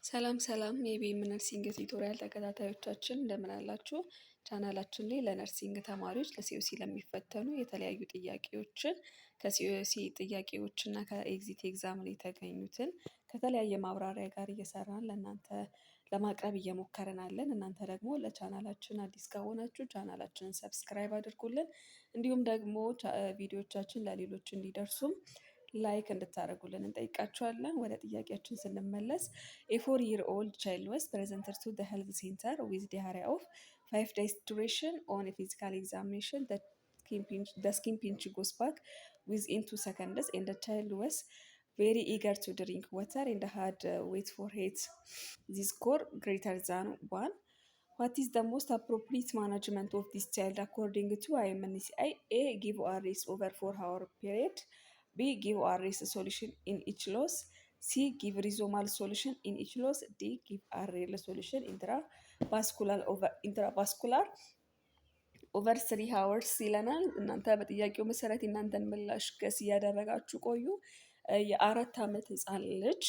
ሰላም ሰላም የኢቢኤም ነርሲንግ ቲዩቶሪያል ተከታታዮቻችን እንደምን አላችሁ? ቻናላችን ላይ ለነርሲንግ ተማሪዎች ለሲኦሲ ለሚፈተኑ የተለያዩ ጥያቄዎችን ከሲኦሲ ጥያቄዎች እና ከኤግዚት ኤግዛም ላይ የተገኙትን ከተለያየ ማብራሪያ ጋር እየሰራን ለእናንተ ለማቅረብ እየሞከርን አለን። እናንተ ደግሞ ለቻናላችን አዲስ ከሆናችሁ ቻናላችንን ሰብስክራይብ አድርጉልን። እንዲሁም ደግሞ ቪዲዮቻችን ለሌሎች እንዲደርሱም ላይክ እንድታደርጉልን እንጠይቃችኋለን። ወደ ጥያቄያችን ስንመለስ a 4-year old child was presented to the health center with diarrhea of 5 days duration. On a physical examination, the skin pinch goes back within 2 seconds, and the child was very eager to drink water and had wait for it. This score greater than 1. What is the most appropriate management of this child according to IMNCI? A. Give ORS over 4-hour period. B. Give ORS solution in each loss. C. Give rhizomal solution in each loss. D. Give RL solution intravascular over 3 hours ይለናል። እናንተ በጥያቄው መሰረት እናንተን ምላሽ ገስ እያደረጋችሁ ቆዩ። የ4 ዓመት ህፃን ልጅ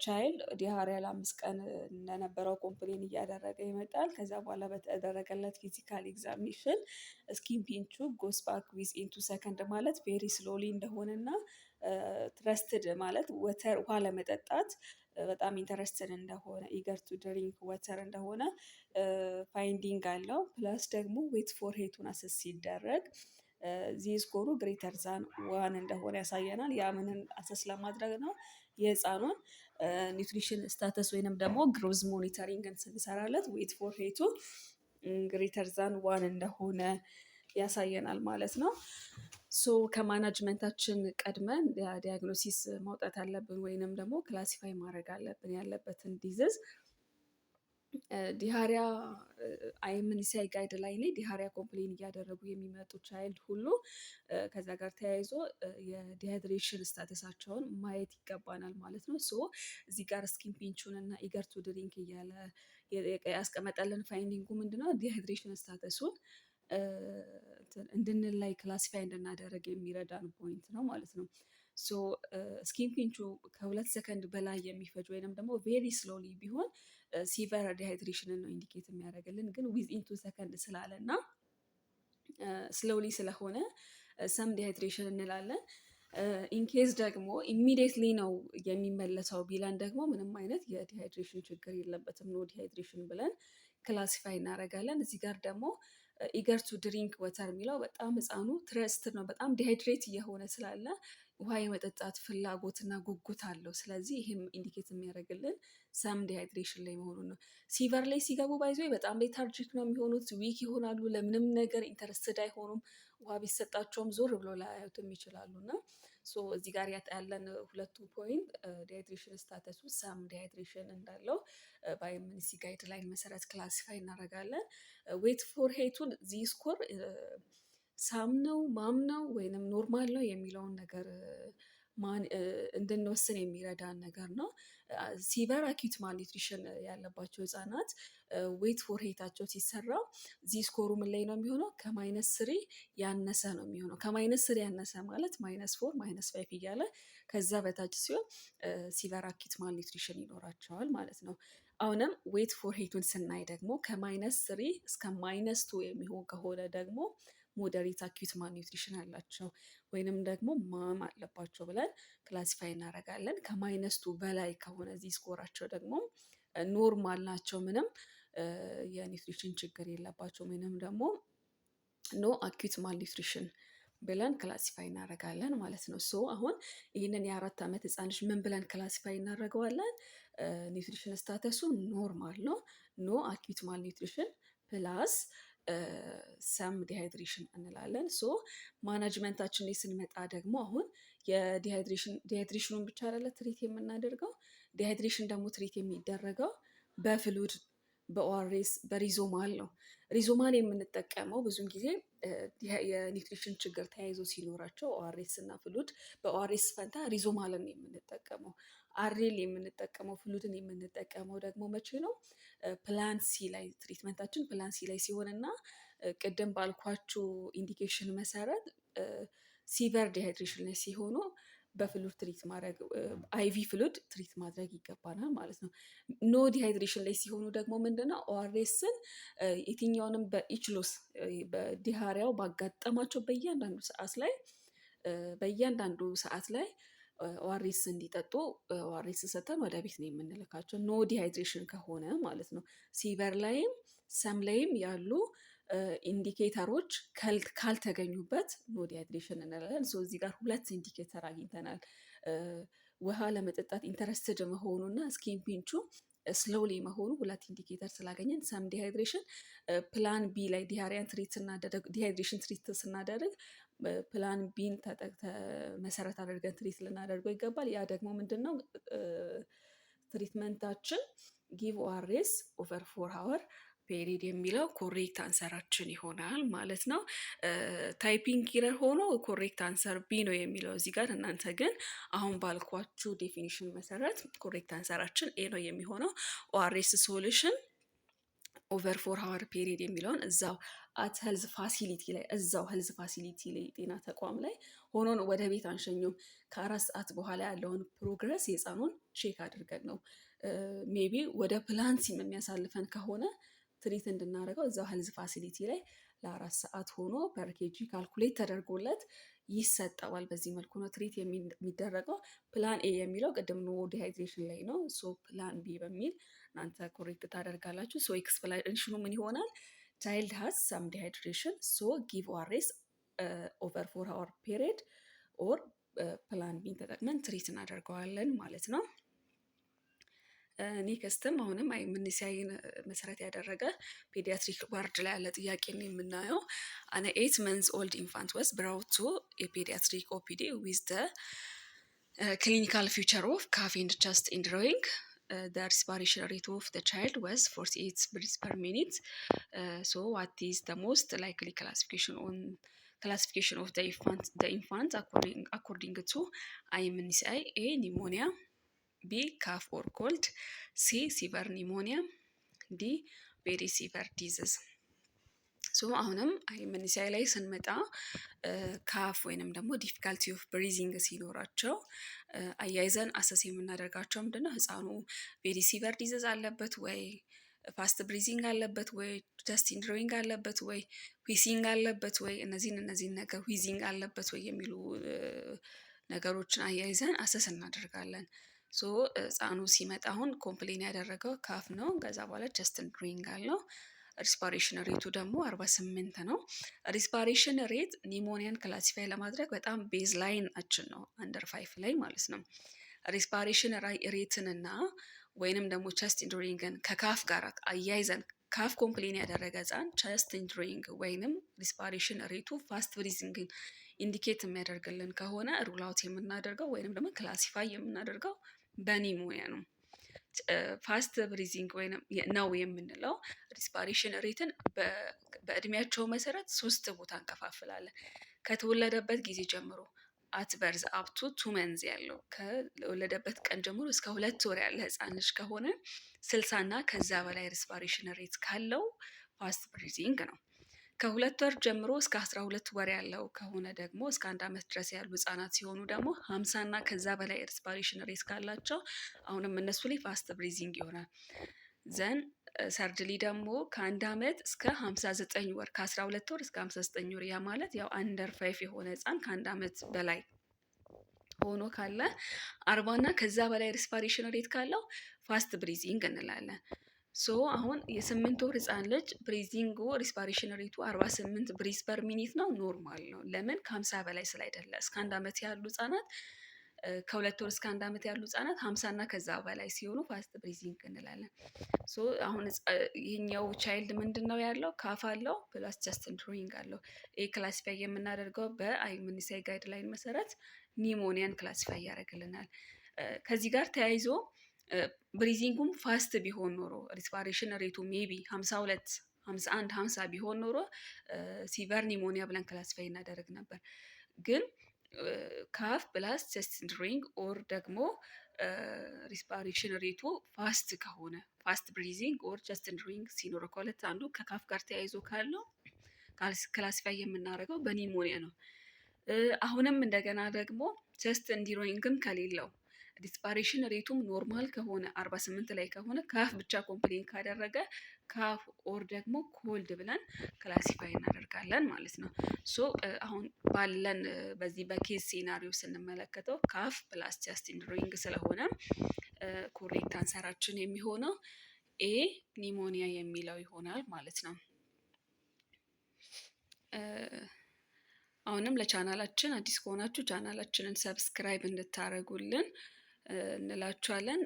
ቻይልድ ዲሃሪያ ለ5 ቀን እንደነበረው ኮምፕሌን እያደረገ ይመጣል። ከዛ በኋላ በተደረገለት ፊዚካል ኤግዛሚኔሽን ስኪን ፒንቹ ጎስ ባክ ዊዝ ኢን 2 ሰከንድ ማለት ቬሪ ስሎሊ እንደሆነና ትረስትድ ማለት ውሃ ለመጠጣት በጣም ኢንተረስትድ እንደሆነ ኢገር ቱ ድሪንክ ወተር እንደሆነ ፋይንዲንግ አለው። ፕላስ ደግሞ ዌት ፎር ሄቱን አሰስ ሲደረግ ዚስኮሩ ግሬተር ዛን ዋን እንደሆነ ያሳየናል። ያ ምንን አሰስ ለማድረግ ነው? የህፃኑን ኒውትሪሽን ስታተስ ወይንም ደግሞ ግሮዝ ሞኒተሪንግን ስንሰራለት ዌት ፎር ሄቱ ግሬተር ዛን ዋን እንደሆነ ያሳየናል ማለት ነው። ሶ ከማናጅመንታችን ቀድመን ዲያግኖሲስ ማውጣት አለብን ወይንም ደግሞ ክላሲፋይ ማድረግ አለብን ያለበትን ዲዝዝ። ዲሃሪያ አይምኒሳይ ጋይድ ላይ ዲሃሪያ ኮምፕሌን እያደረጉ የሚመጡ ቻይልድ ሁሉ ከዛ ጋር ተያይዞ የዲሃይድሬሽን ስታተሳቸውን ማየት ይገባናል ማለት ነው። ሶ እዚህ ጋር ስኪን ፒንቹን እና ኢገር ቱ ድሪንክ እያለ ያስቀመጠልን ፋይንዲንጉ ምንድነው? ዲሃይድሬሽን ስታተሱን እንድንላይ ክላሲፋይ እንድናደረግ የሚረዳን ፖይንት ነው ማለት ነው። ሶ ስኪን ፒንቹ ከ2 ሰከንድ በላይ የሚፈጅ ወይንም ደግሞ ቬሪ ስሎሊ ቢሆን ሲቨር ዲሃይድሬሽንን ነው ኢንዲኬት የሚያደርግልን። ግን ዊዝኢን 2 ሰከንድ ስላለ እና ስሎሊ ስለሆነ ሰም ዲሃይድሬሽን እንላለን። ኢንኬዝ ደግሞ ኢሚዲየትሊ ነው የሚመለሰው ቢለን ደግሞ ምንም አይነት የዲሃይድሬሽን ችግር የለበትም ኖ ዲሃይድሬሽን ብለን ክላሲፋይ እናደርጋለን። እዚህ ጋር ደግሞ ኢገር ቱ ድሪንክ ወተር የሚለው በጣም ህፃኑ ትረስት ነው፣ በጣም ዲሃይድሬት እየሆነ ስላለ ውሃ የመጠጣት ፍላጎትና ጉጉት አለው። ስለዚህ ይህም ኢንዲኬት የሚያደርግልን ሰም ዲሃይድሬሽን ላይ መሆኑን ነው። ሲቨር ላይ ሲገቡ ባይዞ በጣም ሌታርጂክ ነው የሚሆኑት፣ ዊክ ይሆናሉ፣ ለምንም ነገር ኢንተረስትድ አይሆኑም። ውሃ ቢሰጣቸውም ዞር ብሎ ላያዩትም ይችላሉ። እና እዚህ ጋር ያለን ሁለቱ ፖይንት ዲሃይድሬሽን ስታተሱ ሰም ዲሃይድሬሽን እንዳለው በአይምኒሲ ጋይድ ላይን መሰረት ክላሲፋይ እናደርጋለን። ዌት ፎር ሄቱን ዚ ስኮር ሳም ነው ማም ነው ወይንም ኖርማል ነው የሚለውን ነገር እንድንወስን የሚረዳን ነገር ነው። ሲቨር አኪዩት ማልኒትሪሽን ያለባቸው ህፃናት ዌት ፎር ሄታቸው ሲሰራ ዚ ስኮሩ ምን ላይ ነው የሚሆነው? ከ-3 ያነሰ ነው የሚሆነው። ከ-3 ያነሰ ማለት -4 -5 እያለ ከዛ በታች ሲሆን ሲቨር አኪዩት ማልኒትሪሽን ይኖራቸዋል ማለት ነው። አሁንም ዌት ፎር ሄቱን ስናይ ደግሞ ከ-3 እስከ -2 የሚሆን ከሆነ ደግሞ ሞደሬት አኪዩት ማልኒውትሪሽን አላቸው ወይንም ደግሞ ማም አለባቸው ብለን ክላሲፋይ እናደርጋለን። ከ-2 በላይ ከሆነ እዚህ ስኮራቸው ደግሞ ኖርማል ናቸው፣ ምንም የኒውትሪሽን ችግር የለባቸው ወይንም ደግሞ ኖ አኪዩት ማልኒውትሪሽን ብለን ክላሲፋይ እናደርጋለን ማለት ነው። ሶ አሁን ይህንን የ4 ዓመት ህፃን ልጅ ምን ብለን ክላሲፋይ እናደርገዋለን? ኒውትሪሽን ስታተሱ ኖርማል ነው፣ ኖ አኪዩት ማልኒውትሪሽን ፕላስ ሰም ዲሃይድሬሽን እንላለን። ሶ ማናጅመንታችን ላይ ስንመጣ ደግሞ አሁን ዲሃይድሬሽኑን ብቻ አይደለ ትሪት የምናደርገው። ዲሃይድሬሽን ደግሞ ትሪት የሚደረገው በፍሉድ በኦአርኤስ በሪዞማል ነው። ሪዞማል የምንጠቀመው ብዙን ጊዜ የኒውትሪሽን ችግር ተያይዞ ሲኖራቸው ኦአርኤስ እና ፍሉድ፣ በኦአርኤስ ፈንታ ሪዞማልን የምንጠቀመው። አሬል የምንጠቀመው ፍሉድን የምንጠቀመው ደግሞ መቼ ነው? ፕላን ሲ ላይ ትሪትመንታችን ፕላን ሲ ላይ ሲሆን እና ቅድም ባልኳችሁ ኢንዲኬሽን መሰረት ሲቨር ዲሃይድሬሽን ላይ ሲሆኑ በፍሉድ ትሪት ማድረግ አይቪ ፍሉድ ትሪት ማድረግ ይገባናል ማለት ነው። ኖ ዲሃይድሬሽን ላይ ሲሆኑ ደግሞ ምንድነው ኦአርኤስን የትኛውንም በኢችሎስ በዲሃሪያው ባጋጠማቸው በእያንዳንዱ ሰዓት ላይ ኦአርኤስ እንዲጠጡ ኦአርኤስ ሰተን ወደ ቤት ነው የምንልካቸው። ኖ ዲሃይድሬሽን ከሆነ ማለት ነው። ሲቨር ላይም ሰም ላይም ያሉ ኢንዲኬተሮች ካልተገኙበት ኖ ዲሃይድሬሽን እንላለን። እዚህ ጋር ሁለት ኢንዲኬተር አግኝተናል። ውሃ ለመጠጣት ኢንተረስትድ መሆኑ እና ስኪን ፒንቹ ስሎሊ መሆኑ ሁለት ኢንዲኬተር ስላገኘን ሰም ዲሃይድሬሽን ፕላን ቢ ላይ ዲሃይድሬሽን ትሪት ስናደርግ ፕላን ቢን መሰረት አድርገን ትሪት ልናደርገው ይገባል። ያ ደግሞ ምንድነው ትሪትመንታችን ጊቭ ኦአርኤስ ኦቨር 4 ሃወር ፔሪድ የሚለው ኮሬክት አንሰራችን ይሆናል ማለት ነው። ታይፒንግ ኢረር ሆኖ ኮሬክት አንሰር ቢ ነው የሚለው እዚህ ጋር። እናንተ ግን አሁን ባልኳችሁ ዴፊኒሽን መሰረት ኮሬክት አንሰራችን ኤ ነው የሚሆነው። ኦአርኤስ ሶሉሽን ኦቨር 4 ሃወር ፔሪድ የሚለውን እዛው አት ሄልዝ ፋሲሊቲ ላይ ጤና ተቋም ላይ ሆኖ ነው፣ ወደ ቤት አንሸኙም። ከ4 ሰዓት በኋላ ያለውን ፕሮግረስ የህፃኑን ቼክ አድርገን ነው። ሜቢ ወደ ፕላንሲም የሚያሳልፈን ከሆነ ትሪት እንድናደርገው እዛው ሄልዝ ፋሲሊቲ ላይ ለ4 ሰዓት ሆኖ ፐር ኬጂ ካልኩሌት ተደርጎለት ይሰጠዋል። በዚህ መልኩ ነው ትሪት የሚደረገው። ፕላን ኤ የሚለው ቅድም ኖ ዲሃይድሬሽን ላይ ነው። ሶ ፕላን ቢ በሚል እናንተ ኮሬክት ታደርጋላችሁ። ሶ ኤክስፕላኔሽኑ ምን ይሆናል? ቻይልድ ሃዝ ሰም ዲሃይድሬሽን ሶ ጊቭ ኦአርኤስ ኦቨር 4 ሃወር ፔሪድ ኦር ፕላን ቢን ተጠቅመን ትሪት እናደርገዋለን ማለት ነው። ኔክስትም አሁንም አይምንሲያይን መሰረት ያደረገ ፔዲያትሪክ ዋርድ ላይ ያለ ጥያቄ ነው የምናየው። አን 8 months old infant was brought to a pediatric OPD with the clinical feature of cough and chest indrawing. The respiration rate of the child was 48 breaths per minute. So what is the most likely classification of the infant according to IMNCI? A, pneumonia, B, cough or cold, C, severe pneumonia, D, very severe disease. ሶ አሁንም አይምንሲያይ ላይ ስንመጣ ካፍ ወይንም ደግሞ ዲፊካልቲ ኦፍ ብሪዚንግ ሲኖራቸው አያይዘን አሰስ የምናደርጋቸው ምንድነው ህፃኑ ቬሪ ሲቨር ዲዚዝ አለበት ወይ፣ ፋስት ብሪዚንግ አለበት ወይ፣ ጀስት ኢንድሮይንግ አለበት ወይ፣ ዊሲንግ አለበት ወይ፣ እነዚህን ነገር ዊዚንግ አለበት ወይ የሚሉ ነገሮችን አያይዘን አሰስ እናደርጋለን። ሶ ህፃኑ ሲመጣ አሁን ኮምፕሌን ያደረገው ካፍ ነው። ከዛ በኋላ ጀስት ኢንድሮይንግ አለው። ሪስፓሬሽን ሬቱ ደግሞ 48 ነው። ሪስፓሬሽን ሬት ኒሞኒያን ክላሲፋይ ለማድረግ በጣም ቤዝ ላይናችን ነው፣ አንደር 5 ላይ ማለት ነው። ሪስፓሬሽን ሬትን እና ወይንም ደግሞ ቸስት ኢንድሮይንግን ከካፍ ጋር አያይዘን ካፍ ኮምፕሌን ያደረገ ህፃን ቸስት ኢንድሮይንግ ወይንም ሪስፓሬሽን ሬቱ ፋስት ብሪዚንግን ኢንዲኬት የሚያደርግልን ከሆነ ሩል አውት የምናደርገው ወይንም ደግሞ ክላሲፋይ የምናደርገው በኒሞኒያ ነው። ፋስት ብሪዚንግ ነው የምንለው ሪስፓሬሽን ሬትን በእድሜያቸው መሰረት 3 ቦታ እንከፋፍላለን። ከተወለደበት ጊዜ ጀምሮ አት በርዝ አፕቱ 2 መንዝ ያለው ከወለደበት ቀን ጀምሮ እስከ 2 ወር ያለ ህፃን ልጅ ከሆነ 60 እና ከዛ በላይ ሪስፓሬሽን ሬት ካለው ፋስት ብሪዚንግ ነው። ከ2 ወር ጀምሮ እስከ 12 ወር ያለው ከሆነ ደግሞ እስከ 1 ዓመት ድረስ ያሉ ህጻናት ሲሆኑ ደግሞ 50 እና ከዛ በላይ ሪስፓሬሽን ሬት ካላቸው አሁንም እነሱ ላይ ፋስት ብሪዚንግ ይሆናል። ዘን ሰርድሊ ደግሞ ከ1 ዓመት እስከ 59 ወር ከ12 ወር እስከ 59 ወር ያ ማለት ያው አንደር 5 የሆነ ህፃን ከ1 ዓመት በላይ ሆኖ ካለ 40 እና ከዛ በላይ ሪስፓሬሽን ሬት ካለው ፋስት ብሪዚንግ እንላለን። ሶ አሁን የ8 ወር ህፃን ልጅ ብሪዚንጉ ሪስፓሬሽን ሬቱ 48 ብሪዝ ፐር ሚኒት ነው፣ ኖርማል ነው። ለምን? ከ50 በላይ ስላይደለ። እስከ 1 ዓመት ያሉ ህፃናት ከ2 ወር እስከ 1 ዓመት ያሉ ህፃናት 50 እና ከዛ በላይ ሲሆኑ ፋስት ብሪዚንግ እንላለን። ሶ አሁን ይሄኛው ቻይልድ ምንድነው ያለው? ካፍ አለው ፕላስ ቸስት ኢንድሮይንግ አለው። ይሄ ክላሲፋይ የምናደርገው በአይምኒሳይ ጋይድላይን መሰረት ኒሞኒያን ክላሲፋይ ያደርግልናል። ከዚህ ጋር ተያይዞ ብሪዚንጉም ፋስት ቢሆን ኖሮ ሪስፓሬሽን ሬቱ ሜቢ 52 51 50 ቢሆን ኖሮ ሲቨር ኒሞኒያ ብለን ክላሲፋይ እናደርግ ነበር። ግን ካፍ ፕላስ ቸስት ኢንድሮይንግ ኦር ደግሞ ሪስፓሬሽን ሬቱ ፋስት ከሆነ ፋስት ብሪዚንግ ኦር ቸስት ኢንድሮይንግ ሲኖረው ከሁለት አንዱ ከካፍ ጋር ተያይዞ ካለው ክላሲፋይ የምናደርገው በኒሞኒያ ነው። አሁንም እንደገና ደግሞ ቸስት እንዲሮይንግም ከሌለው ዲስፓሬሽን ሬቱም ኖርማል ከሆነ 48 ላይ ከሆነ ካፍ ብቻ ኮምፕሌን ካደረገ ካፍ ኦር ደግሞ ኮልድ ብለን ክላሲፋይ እናደርጋለን ማለት ነው። ሶ አሁን ባለን በዚህ በኬዝ ሴናሪዮ ስንመለከተው ካፍ ፕላስ ቸስት ኢንድሮይንግ ስለሆነ ኮሬክት አንሰራችን የሚሆነው ኤ ኒሞኒያ የሚለው ይሆናል ማለት ነው። አሁንም ለቻናላችን አዲስ ከሆናችሁ ቻናላችንን ሰብስክራይብ እንድታደርጉልን እንላችኋለን።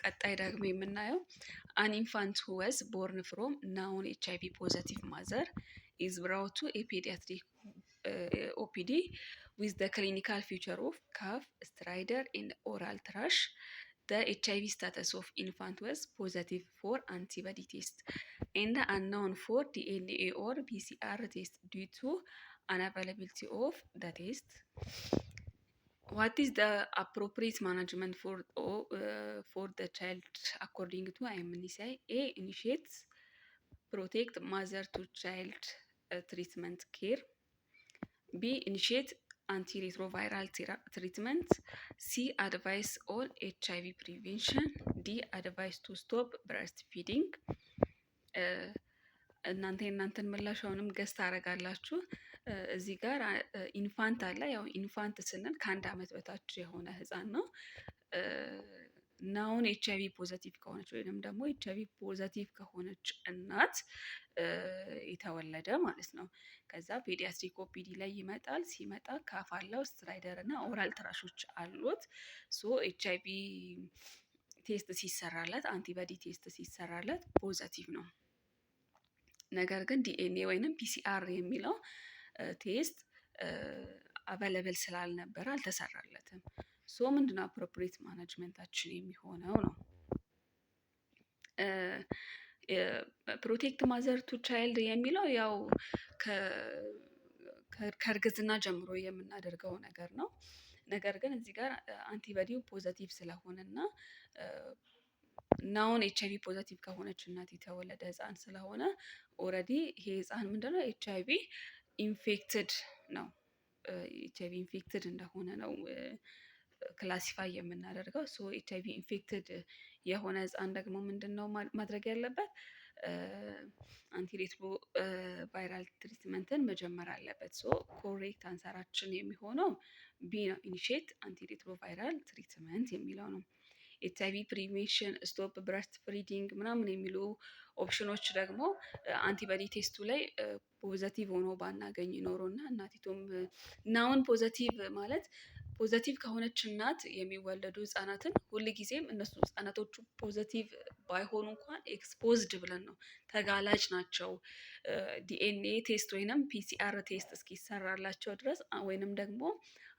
ቀጣይ ደግሞ የምናየው አን ኢንፋንት ሁ ወዝ ቦርን ፍሮም ናውን HIV ፖዘቲቭ ማዘር ኢዝ ብራውት ቱ ኤ ፔዲያትሪክ ኦፒዲ with the clinical feature of cough, stridor, and oral thrush. The HIV status of infant was positive for antibody test and unknown for DNA or PCR test due to unavailability of the test. What is the appropriate management for the child according to IMNCI? A. Initiates protect mother to child treatment care. B. Initiate antiretroviral treatment. C. Advice on HIV prevention. D. Advice to stop breastfeeding. እናንተን ምላሽ አሁንም ገዝት ታደርጋላችሁ። እዚህ ጋር ኢንፋንት አለ። ያው ኢንፋንት ስንል ከአንድ ዓመት በታች የሆነ ህፃን ነው። ናውን HIV ፖዘቲቭ ከሆነች ወይም ደግሞ HIV ፖዘቲቭ ከሆነች እናት የተወለደ ማለት ነው። ከዛ ፔዲያትሪክ ኦፒዲ ላይ ይመጣል። ሲመጣ ካፍ አለው፣ ስትራይደር እና ኦራል ትራሾች አሉት። ሶ HIV ቴስት ሲሰራለት፣ አንቲባዲ ቴስት ሲሰራለት ፖዘቲቭ ነው። ነገር ግን ዲኤንኤ ወይንም ፒሲአር የሚለው ቴስት አቬለብል ስላልነበረ አልተሰራለትም። ሶ ምንድነው አፕሮፕሪየት ማናጅመንታችን የሚሆነው ነው። ፕሮቴክት ማዘር ቱ ቻይልድ የሚለው ያው ከእርግዝና ጀምሮ የምናደርገው ነገር ነው። ነገር ግን እዚህ ጋር አንቲባዲው ፖዘቲቭ ስለሆነ እና ናውን HIV ፖዘቲቭ ከሆነች እናት የተወለደ ህፃን ስለሆነ ኦልሬዲ ይሄ ህፃን ምንድነው HIV ኢንፌክትድ ነው። HIV ኢንፌክትድ እንደሆነ ነው ክላሲፋይ የምናደርገው። ሶ HIV ኢንፌክትድ የሆነ ህፃን ደግሞ ምንድን ነው ማድረግ ያለበት? አንቲሬትሮ ቫይራል ትሪትመንትን መጀመር አለበት። ሶ ኮሬክት አንሰራችን የሚሆነው ቢ ነው፣ ኢኒሺየት አንቲሬትሮ ቫይራል ትሪትመንት የሚለው ነው። HIV ፕሪቬንሽን፣ ስቶፕ ብረስት ፍሪዲንግ ምናምን የሚሉ ኦፕሽኖች ደግሞ አንቲባዲ ቴስቱ ላይ ፖዘቲቭ ሆኖ ባናገኝ ኖሮ እና እናቲቱም ናውን ፖዘቲቭ ማለት ፖዘቲቭ ከሆነች እናት የሚወለዱ ህጻናትን ሁልጊዜም እነሱ ህጻናቶቹ ፖዘቲቭ ባይሆኑ እንኳን ኤክስፖዝድ ብለን ነው ተጋላጭ ናቸው ዲኤንኤ ቴስት ወይንም ፒሲአር ቴስት እስኪሰራላቸው ድረስ ወይንም ደግሞ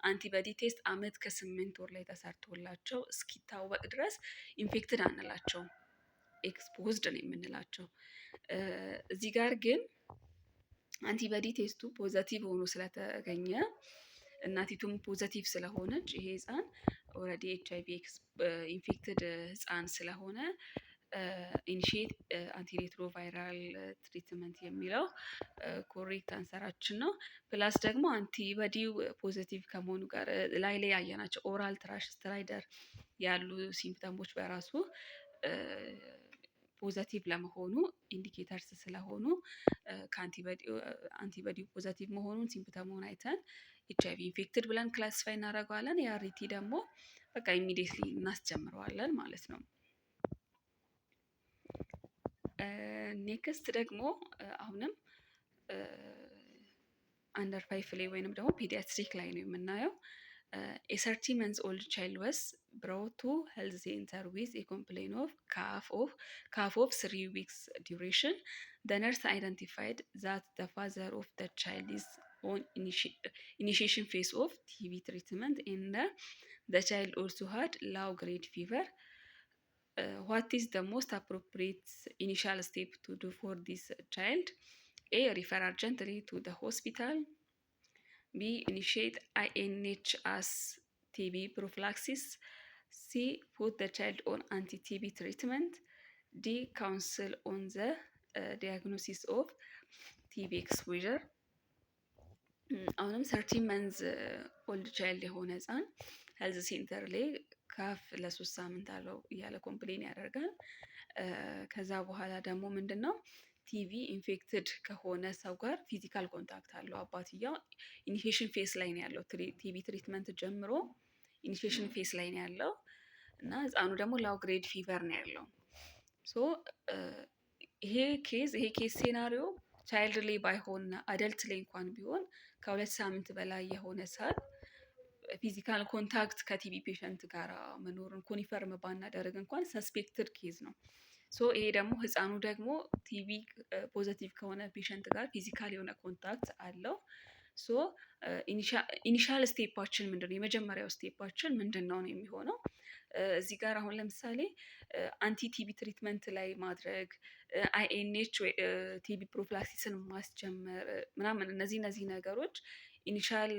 አንቲባዲ ቴስት አመት ከ8 ወር ላይ ተሰርቶላቸው እስኪታወቅ ድረስ ኢንፌክትድ አንላቸው፣ ኤክስፖዝድ ነው የምንላቸው። እዚህ ጋር ግን አንቲባዲ ቴስቱ ፖዘቲቭ ሆኖ ስለተገኘ እናቲቱም ፖዘቲቭ ስለሆነች ይሄ ህፃን ኦልሬዲ HIV ኢንፌክትድ ህፃን ስለሆነ ኢኒሺየት አንቲሬትሮቫይራል ትሪትመንት የሚለው ኮሬክት አንሰራችን ነው። ፕላስ ደግሞ አንቲባዲው ፖዘቲቭ ከመሆኑ ጋር ላይ ያየናቸው ኦራል ትራሽ፣ ስትራይደር ያሉ ሲምፕተሞች በራሱ ፖዘቲቭ ለመሆኑ ኢንዲኬተርስ ስለሆኑ ከአንቲባዲው ፖዘቲቭ መሆኑን ሲምፕተሙን አይተን HIV ኢንፌክትድ ብለን ክላሲፋይ እናደርገዋለን። የአሪቲ ደግሞ በቃ ኢሚዲየትሊ እናስጀምረዋለን ማለት ነው። ኔክስት ደግሞ አሁንም አንደር 5 ላይ ወይንም ደግሞ ፔዲያትሪክ ላይ ነው የምናየው። a 30 months old child was brought to health center with a complaint of cough of 3 weeks duration. The nurse identified that the father of the child is on initiation phase of TB treatment and the child also had low grade fever. What is the most appropriate initial step to do for this child? A. Refer urgently to the hospital. B. Initiate INHS TB prophylaxis. C. Put the child on anti-TB treatment. D. Counsel on the diagnosis of TB exposure. አሁንም 13 መንዝ ኦልድ ቻይልድ የሆነ ህፃን ሄልዝ ሴንተር ላይ ካፍ ለ3 ሳምንት አለው እያለ ኮምፕሌን ያደርጋል። ከዛ በኋላ ደግሞ ምንድን ነው ቲቪ ኢንፌክትድ ከሆነ ሰው ጋር ፊዚካል ኮንታክት አለው። አባትየው ኢኒሺዬሽን ፌስ ላይ ነው ያለው፣ ቲቪ ትሪትመንት ጀምሮ ኢኒሺዬሽን ፌስ ላይ ነው ያለው እና ህፃኑ ደግሞ ላው ግሬድ ፊቨር ነው ያለው። ሶ ይሄ ኬስ ሴናሪዮ ቻይልድ ላይ ባይሆን አደልት ላይ እንኳን ቢሆን ከ2 ሳምንት በላይ የሆነ ሰዓት ፊዚካል ኮንታክት ከቲቪ ፔሸንት ጋር መኖርን ኮኒፈርም ባናደርግ እንኳን ሰስፔክትድ ኬዝ ነው። ሶ ይሄ ደግሞ ህፃኑ ደግሞ ቲቪ ፖዘቲቭ ከሆነ ፔሸንት ጋር ፊዚካል የሆነ ኮንታክት አለው። ሶ ኢኒሻል ስቴፓችን ምንድነው? የመጀመሪያው ስቴፓችን ምንድን ነው የሚሆነው? እዚህ ጋር አሁን ለምሳሌ አንቲ ቲቪ ትሪትመንት ላይ ማድረግ፣ አይኤንኤች ቲቪ ፕሮፊላክሲስን ማስጀመር ምናምን እነዚህ ነገሮች ኢኒሻል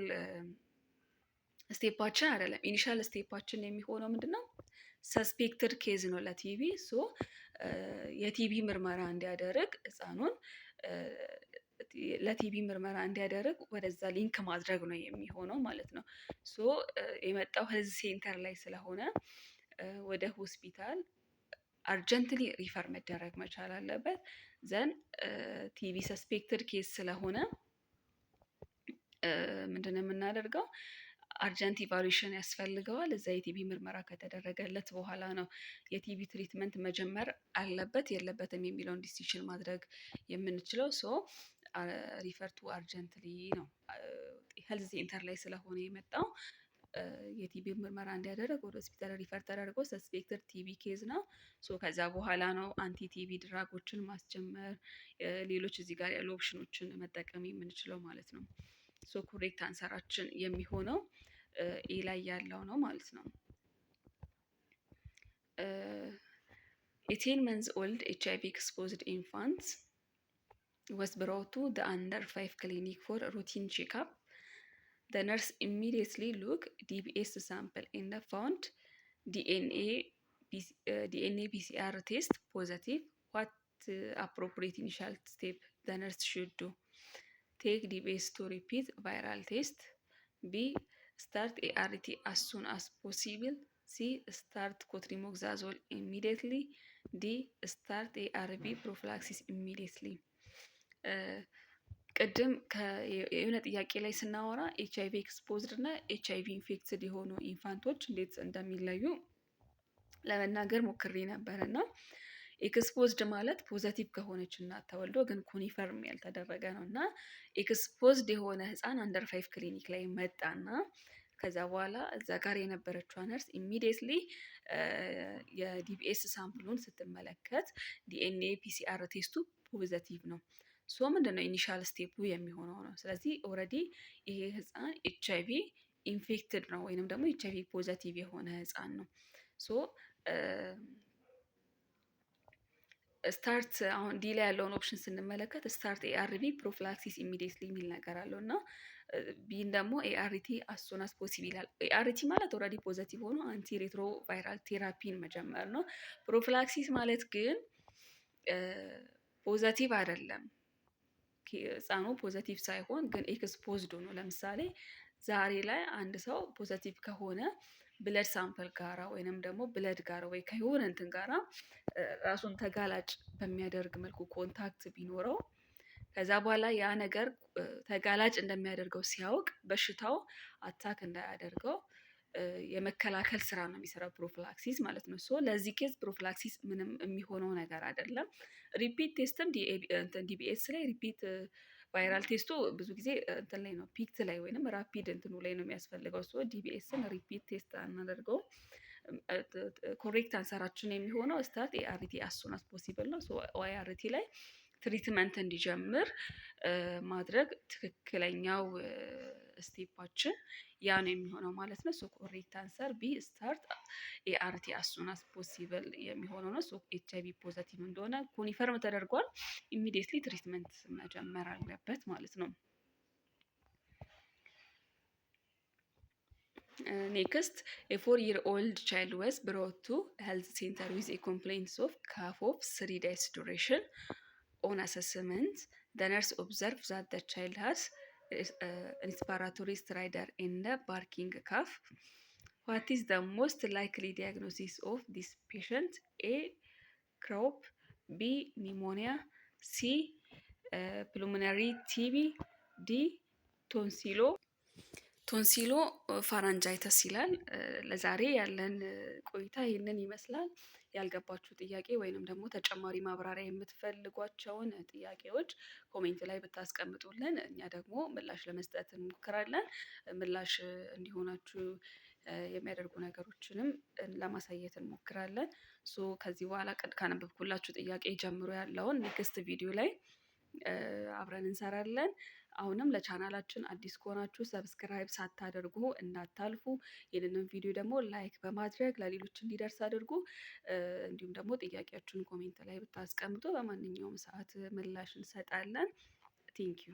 ስቴፓችን አይደለም። ኢኒሻል ስቴፓችን የሚሆነው ምንድነው? ሰስፔክትድ ኬዝ ነው ለቲቪ። ሶ የቲቪ ምርመራ እንዲያደርግ ህፃኑን ለቲቪ ምርመራ እንዲያደርግ ወደዛ ሊንክ ማድረግ ነው የሚሆነው ማለት ነው። ሶ የመጣው ሄልዝ ሴንተር ላይ ስለሆነ ወደ ሆስፒታል አርጀንትሊ ሪፈር መደረግ መቻል አለበት። ዘን ቲቪ ሰስፔክትድ ኬዝ ስለሆነ ምንድነው የምናደርገው? አርጀንት ኢቫሉዌሽን ያስፈልገዋል። እዛ የቲቪ ምርመራ ከተደረገለት በኋላ ነው የቲቪ ትሪትመንት መጀመር አለበት የለበትም የሚለውን ዲሲሽን ማድረግ የምንችለው። ሶ ሪፈር ቱ አርጀንትሊ ነው። ሄልዝ ሴንተር ላይ ስለሆነ የመጣው የቲቪ ምርመራ እንዲያደርግ ወደ ሆስፒታል ሪፈር ተደርጎ ሰስፔክትድ ቲቪ ኬዝ ነው። ሶ ከዛ በኋላ ነው አንቲ ቲቪ ድራጎችን ማስጀመር፣ ሌሎች እዚህ ጋር ያሉ ኦፕሽኖችን መጠቀም የምንችለው ማለት ነው። ሶ ኮሬክት አንሰራችን የሚሆነው ኤ ላይ ያለው ነው ማለት ነው። 18 months old HIV exposed infants was brought to the under 5 clinic for routine checkup. The nurse immediately looked DBS sample and found DNA PCR test positive. What appropriate initial step the nurse should do? Take DBS to repeat viral test. B. Start ART as soon as possible. C. Start cotrimoxazole immediately. D. Start ARV prophylaxis immediately. ቅድም የሆነ ጥያቄ ላይ ስናወራ HIV ኤክስፖዝድ እና HIV ኢንፌክትድ የሆኑ ኢንፋንቶች እንዴት እንደሚለዩ ለመናገር ሞክሬ ነበር እና ኤክስፖዝድ ማለት ፖዘቲቭ ከሆነች እና ተወልዶ ግን ኮኒፈርም ያልተደረገ ነው እና ኤክስፖዝድ የሆነ ህፃን አንደር 5 ክሊኒክ ላይ መጣና ከዛ በኋላ እዛ ጋር የነበረችው ነርስ ኢሚዲየትሊ የዲቢኤስ ሳምፕሉን ስትመለከት ዲኤንኤ ፒሲአር ቴስቱ ፖዘቲቭ ነው። ሶ ምንድነው ኢኒሻል ስቴፑ የሚሆነው ነው። ስለዚህ ኦልሬዲ ይሄ ህፃን ኤችአይቪ ኢንፌክትድ ነው ወይንም ደግሞ ኤችአይቪ ፖዘቲቭ የሆነ ህፃን ነው። ሶ ስታርት አሁን ዲ ላይ ያለውን ኦፕሽን ስንመለከት ስታርት ኤአርቪ ፕሮፊላክሲስ ኢሚዲየትሊ የሚል ነገር አለው እና ቢን ደግሞ ኤአርቲ አሶን አስ ፖሲብል ይላል። ኤአርቲ ማለት ኦልሬዲ ፖዘቲቭ ሆኖ አንቲ ሬትሮ ቫይራል ቴራፒን መጀመር ነው። ፕሮፊላክሲስ ማለት ግን ፖዘቲቭ አይደለም፣ ህፃኑ ፖዘቲቭ ሳይሆን ግን ኤክስፖዝድ ነው። ለምሳሌ ዛሬ ላይ አንድ ሰው ፖዘቲቭ ከሆነ ብለድ ሳምፕል ጋራ ወይንም ደግሞ ብለድ ጋራ ወይ ከሆነ እንትን ጋራ ራሱን ተጋላጭ በሚያደርግ መልኩ ኮንታክት ቢኖረው ከዛ በኋላ ያ ነገር ተጋላጭ እንደሚያደርገው ሲያውቅ በሽታው አታክ እንዳያደርገው የመከላከል ስራ ነው የሚሰራው ፕሮፊላክሲስ ማለት ነው። ሶ ለዚህ ኬዝ ፕሮፊላክሲስ ምንም የሚሆነው ነገር አይደለም። ሪፒት ቴስትም ዲቢኤስ ላይ ሪፒት ቫይራል ቴስቱ ብዙ ጊዜ እንትን ላይ ነው ፒክት ላይ ወይንም ራፒድ እንትኑ ላይ ነው የሚያስፈልገው። ሶ ዲቢኤስን ሪፒት ቴስት አናደርገው። ኮሬክት አንሰራችን የሚሆነው ስታርት ኤአርቲ አስ ሱን አስ ፖሲብል ነው። ሶ ኤአርቲ ላይ ትሪትመንት እንዲጀምር ማድረግ ትክክለኛው ስቴፓችን ያ ነው የሚሆነው ማለት ነው። ሶ ኮሬክት አንሰር ቢ ስታርት ኤአርቲ አስ ሱን አስ ፖሲብል የሚሆነው ነው። ሶ ኤችአይቪ ፖዘቲቭ እንደሆነ ኮኒፈርም ተደርጓል። ኢሚዲየትሊ ትሪትመንት መጀመር አለበት ማለት ነው። ኔክስት a 4-year-old child was brought to a health center with a complaint of cough of 3 days duration. On assessment, the nurse observed that the child has respiratory stridor and barking cough. What is the most likely diagnosis of this patient? A. Croup, B. Pneumonia, C. Pulmonary TB, D. ቶንሲሎ ቶንሲሎ ፋራንጃይተስ ይላል። ለዛሬ ያለን ቆይታ ይህንን ይመስላል። ያልገባችሁ ጥያቄ ወይንም ደግሞ ተጨማሪ ማብራሪያ የምትፈልጓቸውን ጥያቄዎች ኮሜንት ላይ ብታስቀምጡልን እኛ ደግሞ ምላሽ ለመስጠት እንሞክራለን። ምላሽ እንዲሆናችሁ የሚያደርጉ ነገሮችንም ለማሳየት እንሞክራለን። ከዚህ በኋላ ካነበብኩላችሁ ጥያቄ ጀምሮ ያለውን ኔክስት ቪዲዮ ላይ አብረን እንሰራለን። አሁንም ለቻናላችን አዲስ ከሆናችሁ ሰብስክራይብ ሳታደርጉ እንዳታልፉ። ይህንን ቪዲዮ ደግሞ ላይክ በማድረግ ለሌሎች እንዲደርስ አድርጉ። እንዲሁም ደግሞ ጥያቄያችሁን ኮሜንት ላይ ብታስቀምጡ በማንኛውም ሰዓት ምላሽ እንሰጣለን። ቴንኪዩ